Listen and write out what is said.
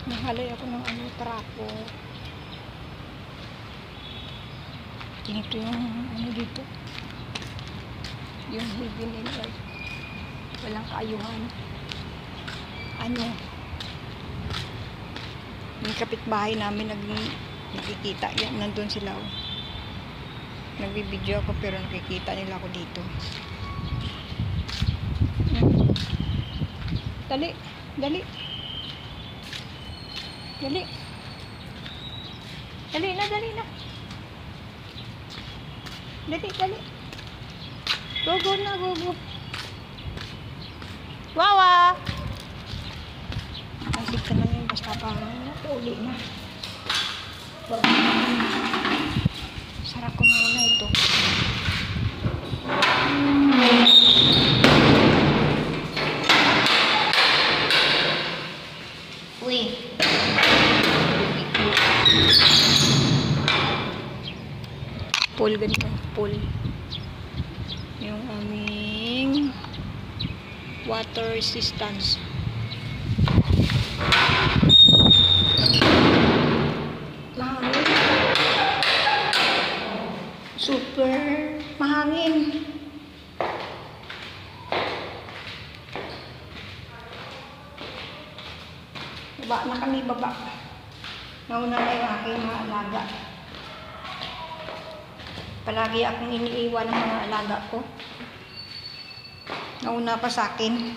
Nahalay ako ng trapo. Ganito yung dito. Yung heavy nila. Walang kaayuhan. Yung kapitbahay namin nagkikita. Yan, nandun sila. Nagbibideo ako pero nakikita nila ako dito. Dali. Dali. Dali. Dali na, dali na. Dali, dali. Go, go na, go, go. Wawa! Asik ka na yun, basta pa uli na. Sarap ko muna ito. Uy. Pool, ganito. Pool. Yung aming water resistance. Mahangin. Super mahangin. Baba na kami, baba. Nauna na yung aking mga alaga. Palagi akong iniiwan ng mga alaga ko. Nauna pa sa akin.